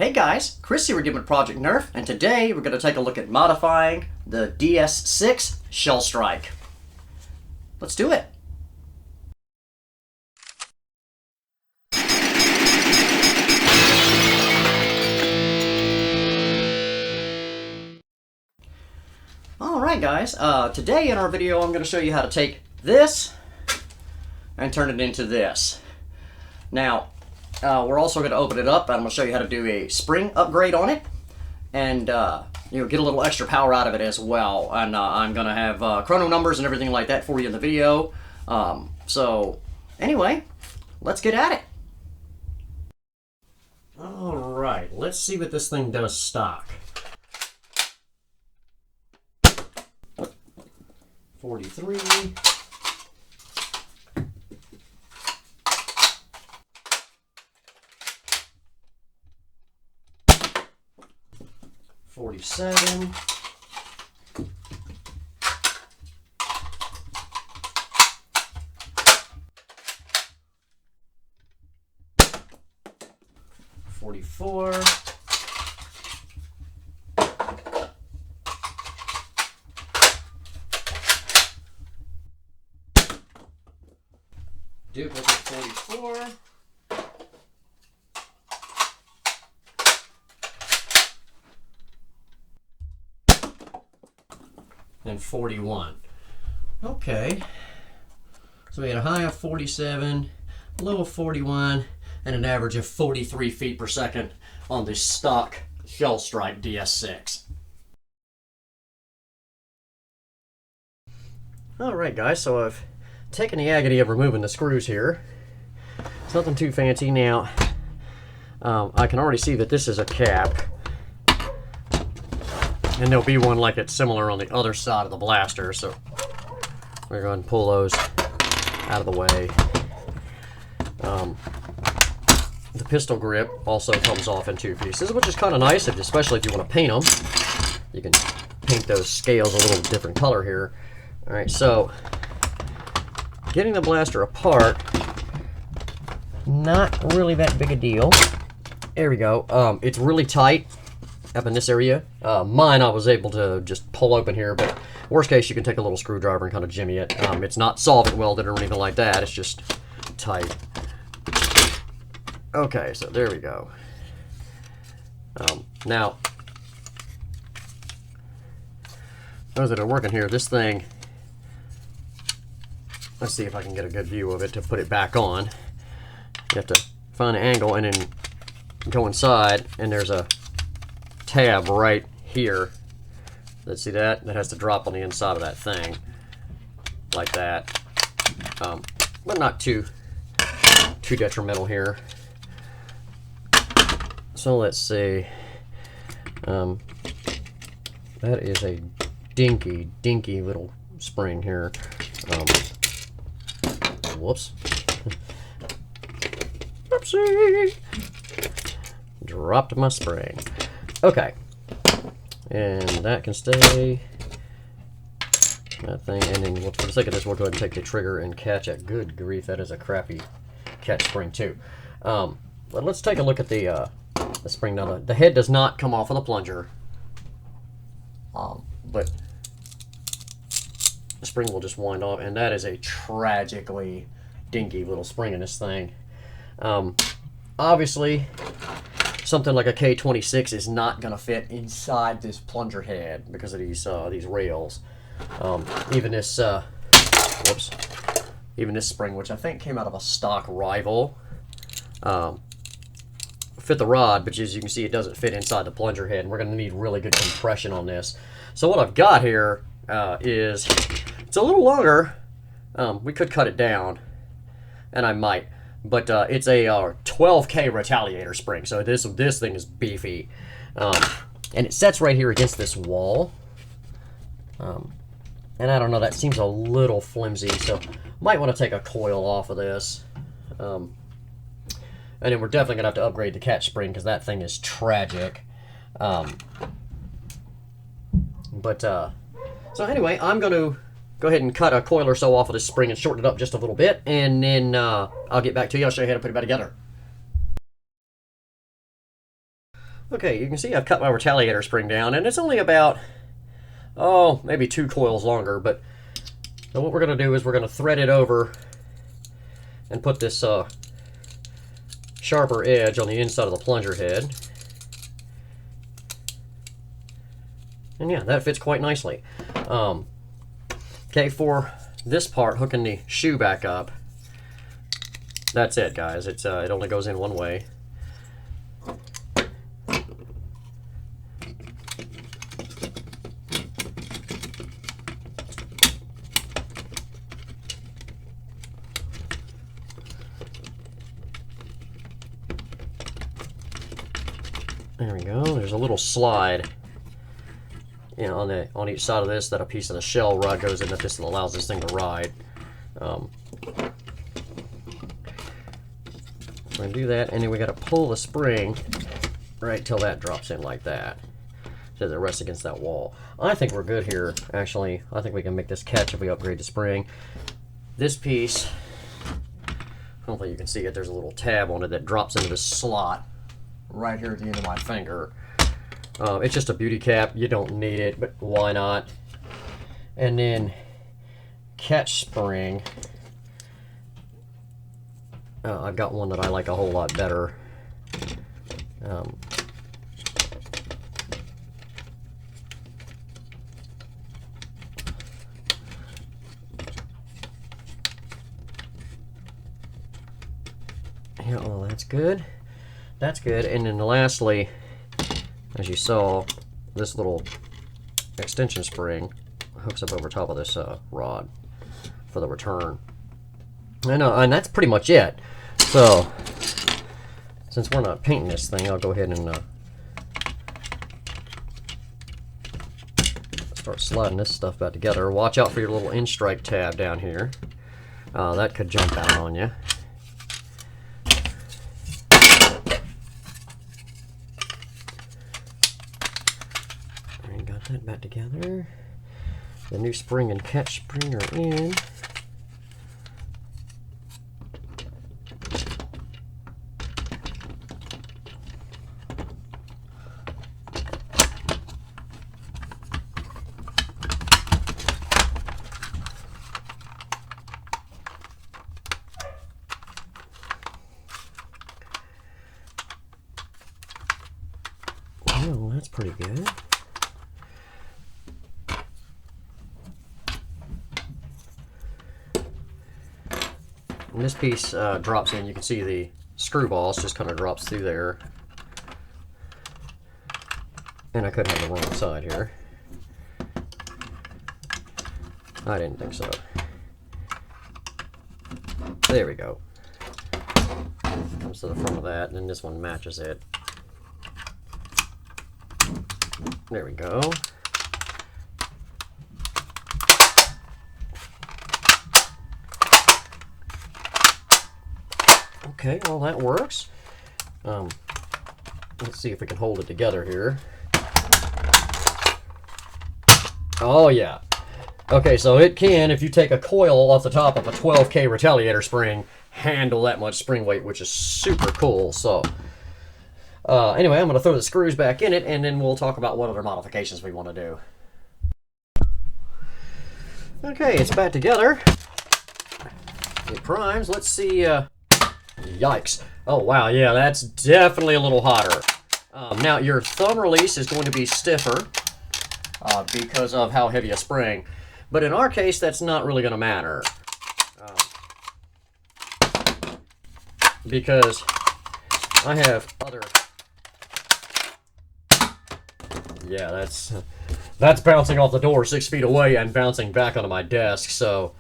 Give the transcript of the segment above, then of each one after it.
Hey guys, Chris here with Project Nerf, and today we're going to take a look at modifying the DS6 Shell Strike. Let's do it! Alright guys, today in our video I'm going to show you how to take this and turn it into this. Now, we're also going to open it up and I'm going to show you how to do a spring upgrade on it and get a little extra power out of it as well. And I'm going to have chrono numbers and everything like that for you in the video. So anyway, let's get at it. Alright, let's see what this thing does stock. 43. 47. 44. 44. And 41. Okay. So we had a high of 47, low of 41, and an average of 43 feet per second on the stock Shell Strike DS6. Alright guys, so I've taken the agony of removing the screws here. It's nothing too fancy. Now, I can already see that this is a cap. And there'll be one like it similar on the other side of the blaster, so we're going to pull those out of the way. The pistol grip also comes off in two pieces, which is kind of nice, especially if you want to paint them. You can paint those scales a little different color here. Alright, so getting the blaster apart, not really that big a deal. There we go. It's really tight up in this area. Mine I was able to just pull open here, but worst case you can take a little screwdriver and kind of jimmy it. It's not solvent welded or anything like that, it's just tight. Okay, so there we go. Now, those that are working here, this thing, let's see if I can get a good view of it to put it back on. You have to find an angle and then go inside, and there's a tab right here. Let's see that? That has to drop on the inside of that thing. Like that. But not too detrimental here. So let's see. That is a dinky little spring here. Whoops. Oopsie! Dropped my spring. Okay. And that can stay. That thing. And then for the sake of this, we'll go ahead and take the trigger and catch it. Good grief, that is a crappy catch spring too. But let's take a look at the spring. Now the head does not come off of the plunger. But the spring will just wind off, and that is a tragically dinky little spring in this thing. Obviously, something like a K26 is not going to fit inside this plunger head because of these rails. Even this, even this spring, which I think came out of a stock rival, fit the rod, but as you can see, it doesn't fit inside the plunger head, and we're going to need really good compression on this. So what I've got here is, it's a little longer. We could cut it down, and I might. But it's a 12K retaliator spring, so this thing is beefy. And it sets right here against this wall. And I don't know, that seems a little flimsy, so might want to take a coil off of this. And then we're definitely going to have to upgrade the catch spring because that thing is tragic. So anyway, I'm going to go ahead and cut a coil or so off of this spring and shorten it up just a little bit, and then I'll get back to you. I'll show you how to put it back together. Okay, you can see I've cut my retaliator spring down, and it's only about, oh, maybe 2 coils longer, but so what we're going to do is we're going to thread it over and put this sharper edge on the inside of the plunger head. And yeah, that fits quite nicely. Okay, for this part, hooking the shoe back up, that's it, guys. It only goes in one way. There we go. There's a little slide, you know, on each side of this that a piece of the shell rod goes in that just allows this thing to ride. We're gonna do that, and then we got to pull the spring right till that drops in like that, so that it rests against that wall. I think we're good here. Actually, I think we can make this catch if we upgrade the spring. This piece, hopefully you can see it. There's a little tab on it that drops into this slot right here at the end of my finger. It's just a beauty cap. You don't need it, but why not? And then catch spring. I've got one that I like a whole lot better. Yeah, well, that's good. That's good. And then lastly, as you saw, this little extension spring hooks up over top of this rod for the return. And that's pretty much it. So, since we're not painting this thing, I'll go ahead and start sliding this stuff back together. Watch out for your little end strike tab down here. That could jump out on you. Got that back together. The new spring and catch spring are in. Well, that's pretty good. And this piece drops in. You can see the screw balls just kind of drops through there. And I could have the wrong side here. I didn't think so. There we go. Comes to the front of that, and then this one matches it. There we go. Okay, well that works. Let's see if we can hold it together here. Oh yeah. Okay, so it can, if you take a coil off the top of a 12K retaliator spring, handle that much spring weight, which is super cool. So anyway, I'm going to throw the screws back in it, and then we'll talk about what other modifications we want to do. Okay, it's back together. It primes. Let's see. Yikes. Oh, wow. Yeah, that's definitely a little hotter. Now, your thumb release is going to be stiffer because of how heavy a spring. But in our case, that's not really going to matter. Because I have other... Yeah, that's bouncing off the door 6 feet away and bouncing back onto my desk. So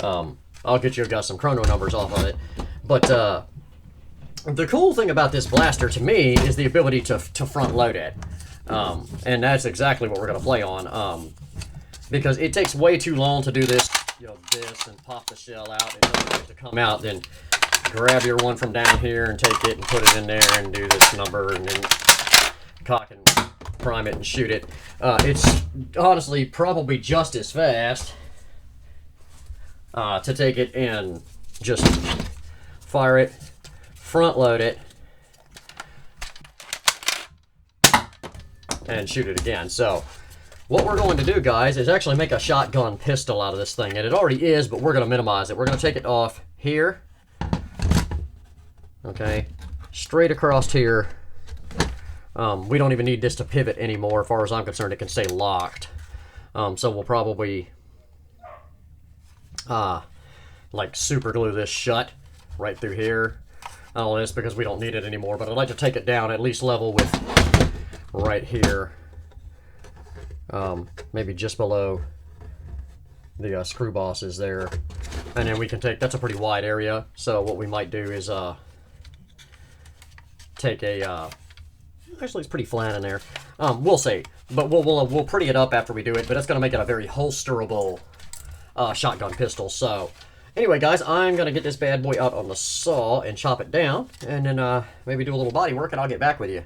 I'll get you guys some chrono numbers off of it. But the cool thing about this blaster to me is the ability to front load it. And that's exactly what we're going to play on. Because it takes way too long to do this, this and pop the shell out and wait to come out. Then grab your one from down here and take it and put it in there and do this number and then cock and prime it and shoot it. It's honestly probably just as fast to take it and just fire it, front load it, and shoot it again. So what we're going to do, guys, is actually make a shotgun pistol out of this thing. And it already is, but we're going to minimize it. We're going to take it off here. Okay, straight across here. We don't even need this to pivot anymore. As far as I'm concerned, it can stay locked. So we'll probably like super glue this shut right through here. All this because we don't need it anymore, but I'd like to take it down at least level with right here. Maybe just below the screw bosses there. And then we can take, that's a pretty wide area, so what we might do is take a, actually it's pretty flat in there. We'll see, but we'll pretty it up after we do it, but it's going to make it a very holsterable shotgun pistol. So anyway, guys, I'm going to get this bad boy out on the saw and chop it down, and then maybe do a little body work, and I'll get back with you.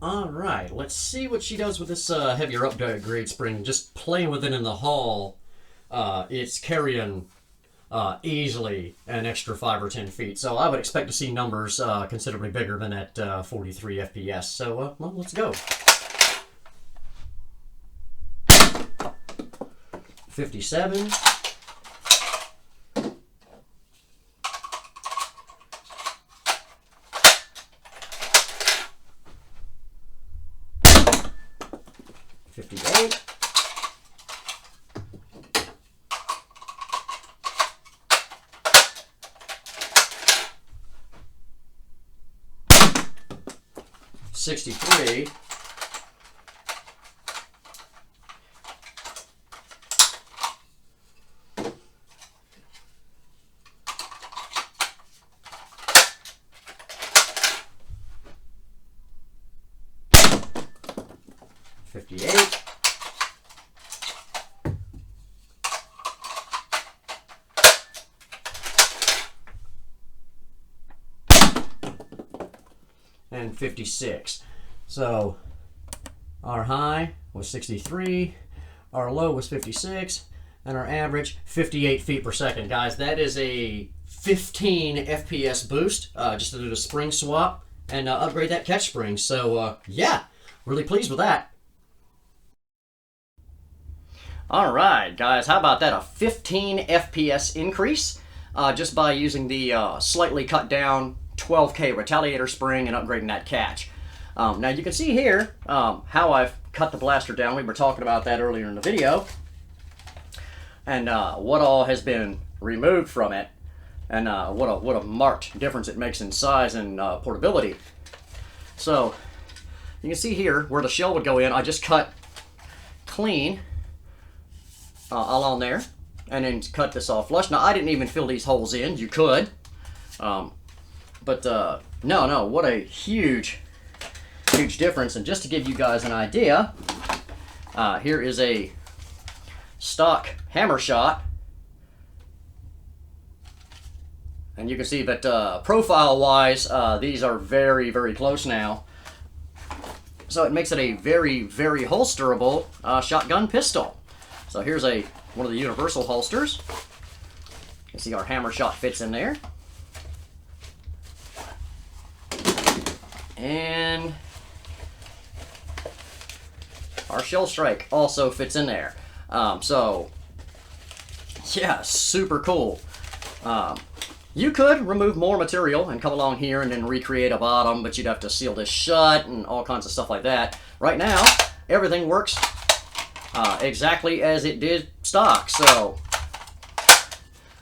Alright, let's see what she does with this heavier upgrade spring. Just playing with it in the haul, it's carrying easily an extra 5 or 10 feet. So I would expect to see numbers considerably bigger than at 43 FPS. So, well, let's go. 57. 58. 63. 58. 56. So our high was 63, our low was 56, and our average 58 feet per second. Guys, that is a 15 FPS boost just to do the spring swap and upgrade that catch spring. So yeah, really pleased with that. All right, guys, how about that? A 15 FPS increase just by using the slightly cut down 12K retaliator spring and upgrading that catch. Now you can see here how I've cut the blaster down. We were talking about that earlier in the video, and what all has been removed from it, and what a marked difference it makes in size and portability. So you can see here where the shell would go in. I just cut clean along there, and then cut this off flush. Now I didn't even fill these holes in. You could, but no, what a huge difference. And just to give you guys an idea, here is a stock hammer shot, and you can see that profile wise these are very, very close now, so it makes it a very, very holsterable shotgun pistol. So here's one of the universal holsters. You can see our hammer shot fits in there, and our Shell Strike also fits in there. So yeah, super cool. You could remove more material and come along here and then recreate a bottom, but you'd have to seal this shut and all kinds of stuff like that. Right now, everything works exactly as it did stock. So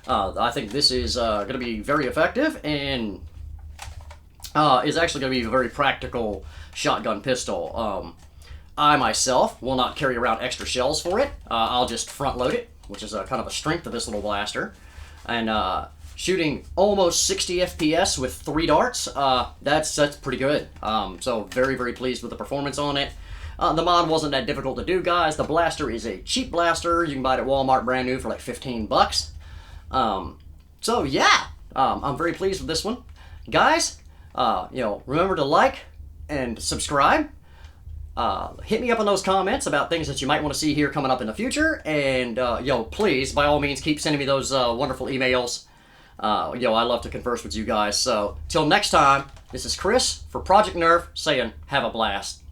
I think this is going to be very effective, and is actually going to be a very practical shotgun pistol. I myself will not carry around extra shells for it. I'll just front load it, which is kind of a strength of this little blaster. And shooting almost 60 FPS with 3 darts, that's pretty good. So very, very pleased with the performance on it. The mod wasn't that difficult to do, guys. The blaster is a cheap blaster. You can buy it at Walmart brand new for like 15 bucks. So yeah, I'm very pleased with this one. Guys, remember to like and subscribe. Hit me up in those comments about things that you might want to see here coming up in the future. And, please, by all means, keep sending me those wonderful emails. I love to converse with you guys. So, till next time, This is Chris for Project Nerf saying have a blast.